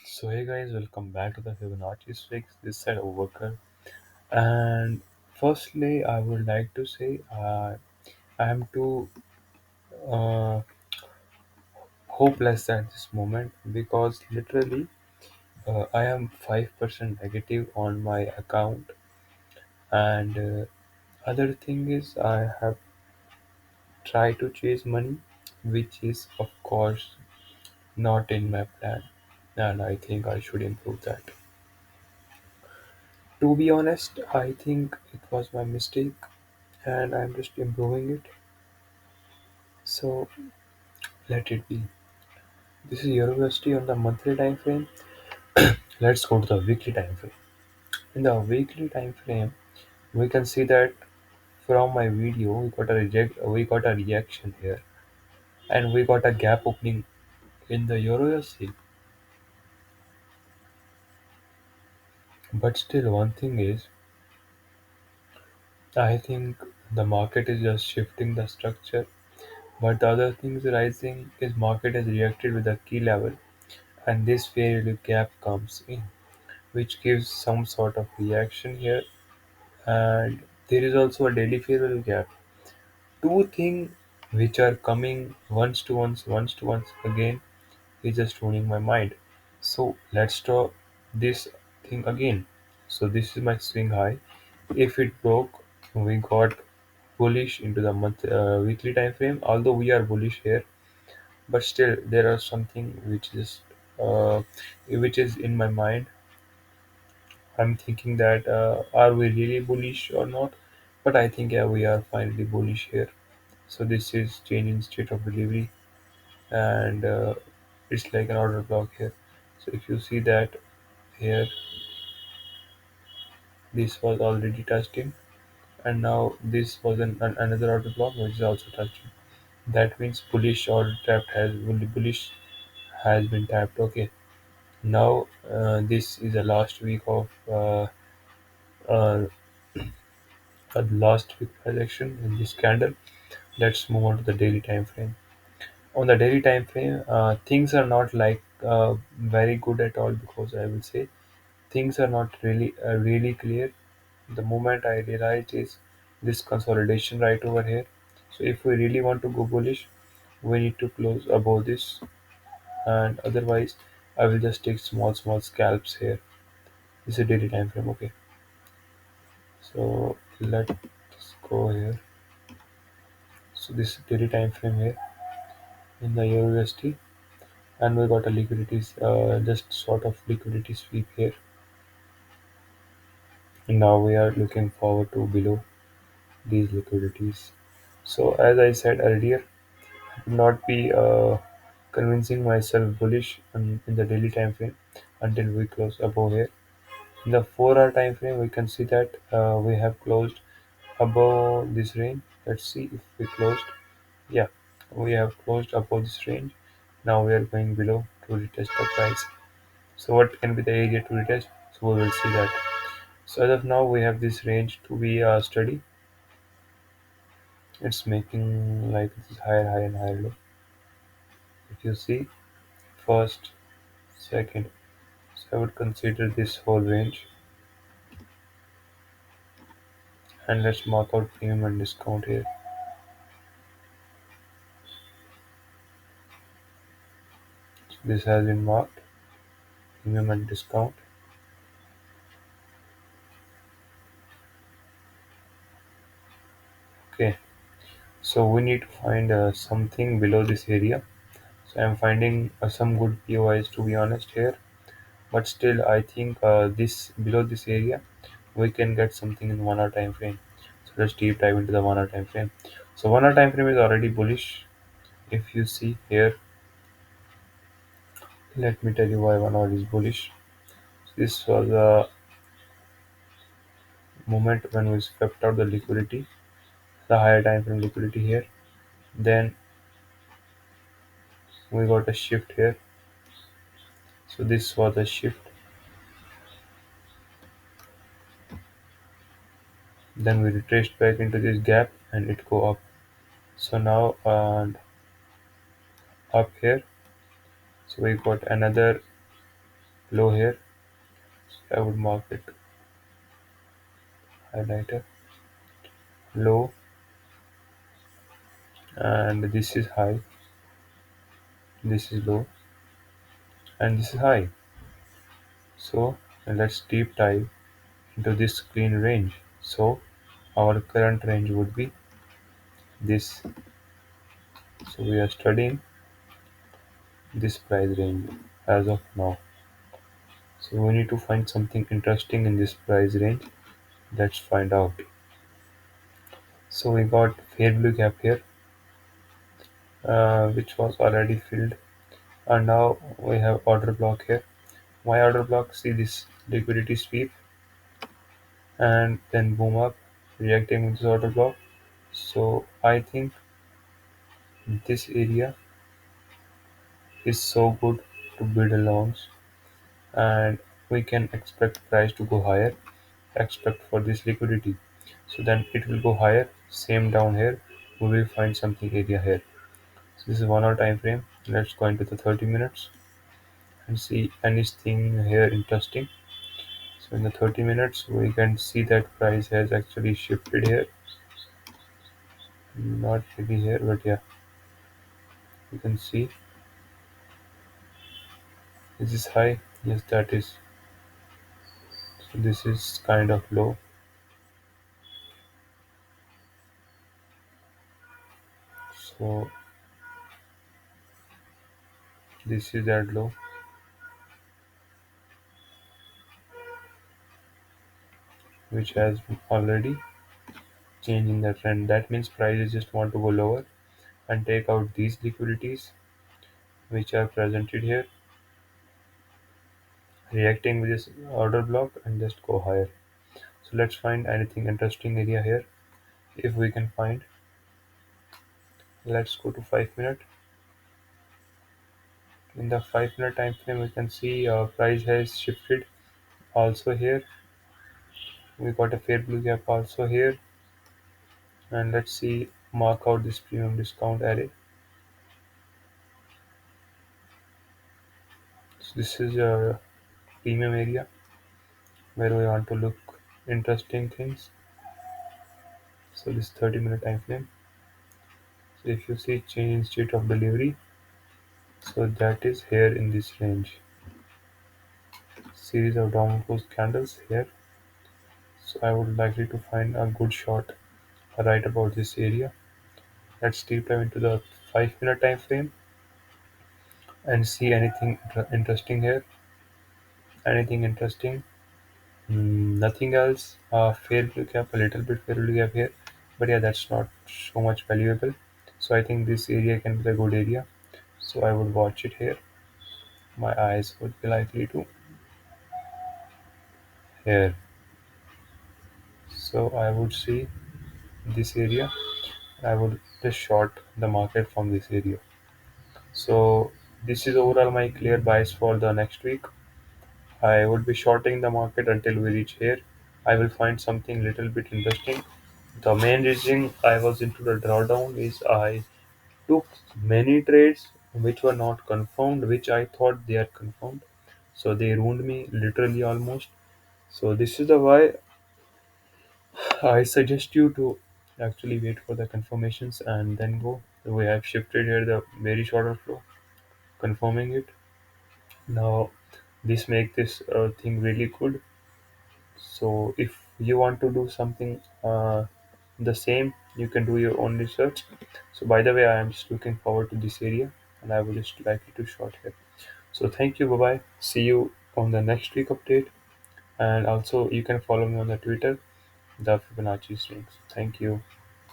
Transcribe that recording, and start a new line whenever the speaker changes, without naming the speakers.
So hey guys, welcome back to the Fibonacci Swings. This side Overker, and firstly, I would like to say I am too uh, hopeless at this moment because literally I am 5% negative on my account, and other thing is I have tried to chase money, which is of course not in my plan, and I think I should improve that. To be honest, I think it was my mistake and I'm just improving it. So let it be. This is Eurusd on the monthly time frame. Let's go to the weekly time frame. In the weekly time frame, we can see that from my video we got a reaction here and we got a gap opening in the Eurusd. But still one thing is I think the market is just shifting the structure. But the other thing is rising is market has reacted with a key level and this fair value gap comes in, which gives some sort of reaction here. And there is also a daily fair value gap. Two things which are coming once to once again is just ruining my mind. So let's draw this thing again. So this is my swing high. If it broke, we got bullish into the weekly time frame. Although we are bullish here, but still there are something uh, which is in my mind. I'm thinking that are we really bullish or not? But I think yeah, we are finally bullish here. So this is change in state of delivery, and it's like an order block here. So if you see that here, this was already touched in, and now this was another order block which is also touching. That means bullish order tapped bullish has been tapped. Okay, now this is the last week of uh, last week projection in this candle. Let's move on to the daily time frame. On the daily time frame, things are not like very good at all because I will say things are not really clear. The moment I realized is this consolidation right over here. So if we really want to go bullish, we need to close above this, and otherwise, I will just take small scalps here. This is a daily time frame. Okay, so let's go here. So this is daily time frame here in the USD, and we got a liquidity, just sort of liquidity sweep here. And now we are looking forward to below these liquidities. So as I said earlier, I would not be convincing myself bullish in the daily time frame until we close above here. In the 4-hour time frame, we can see that we have closed above this range. Let's see if we closed. Yeah, we have closed above this range. Now we are going below to retest the price. So what can be the area to retest? So we will see that. So as of now, we have this range to be study. It's making like this higher high and higher low. If you see first, second, so I would consider this whole range, and let's mark out premium and discount here. So this has been marked premium and discount. Okay, so we need to find something below this area. So I'm finding some good POIs to be honest here, but still I think this below this area we can get something in 1 hour time frame. So let's deep dive into the 1 hour time frame. So 1 hour time frame is already bullish. If you see here, let me tell you why 1 hour is bullish. So this was a moment when we swept out the liquidity, the higher time frame liquidity here. Then we got a shift here. So this was a shift. Then we retraced back into this gap and it go up. So now and up here. So we got another. low here. I would mark it highlighter, low, and this is high, this is low, and this is high. So let's deep dive into this green range. So our current range would be this. So we are studying this price range as of now. So we need to find something interesting in this price range. Let's find out. So we got fair blue gap here, which was already filled, and now we have order block here. Why order block? See this liquidity sweep and then boom up, reacting with this order block. So I think this area is so good to build alongs, and we can expect price to go higher, expect for this liquidity. So then it will go higher, same down here, we will find something area here. So this is 1 hour time frame. Let's go into the 30 minutes and see anything here interesting. So in the 30 minutes we can see that price has actually shifted here, not really here, but yeah, you can see this is high. Yes, that is. So this is kind of low. So this is that low, which has already changed in the trend. That means prices just want to go lower and take out these liquidities which are presented here, reacting with this order block and just go higher. So let's find anything interesting area here. If we can find, let's go to 5 minute. In the 5 minute time frame, we can see price has shifted also here. We got a fair blue gap also here, and let's see, mark out this premium discount array. So this is a premium area where we want to look interesting things. So this 30-minute time frame. So if you see change in state of delivery, so that is here in this range. Series of downward close candles here. So I would likely to find a good shot right about this area. Let's deep dive into the 5 minute time frame and see anything interesting here. Anything interesting? Nothing else. Fair blue gap, a little bit fair blue gap here, but yeah, that's not so much valuable. So I think this area can be a good area. So I would watch it here. My eyes would be likely to here. So I would see this area. I would just short the market from this area. So this is overall my clear bias for the next week. I would be shorting the market until we reach here. I will find something little bit interesting. The main reason I was into the drawdown is I took many trades which were not confirmed, which I thought they are confirmed. So they ruined me literally almost. So this is the why I suggest you to actually wait for the confirmations and then go. We have shifted here the very shorter flow, confirming it. Now this make this thing really good. So if you want to do something the same, you can do your own research. So by the way, I am just looking forward to this area and I will just like you to short here. So thank you, bye bye. See you on the next week update. And also you can follow me on the Twitter, the Fibonacci Swings. Thank you.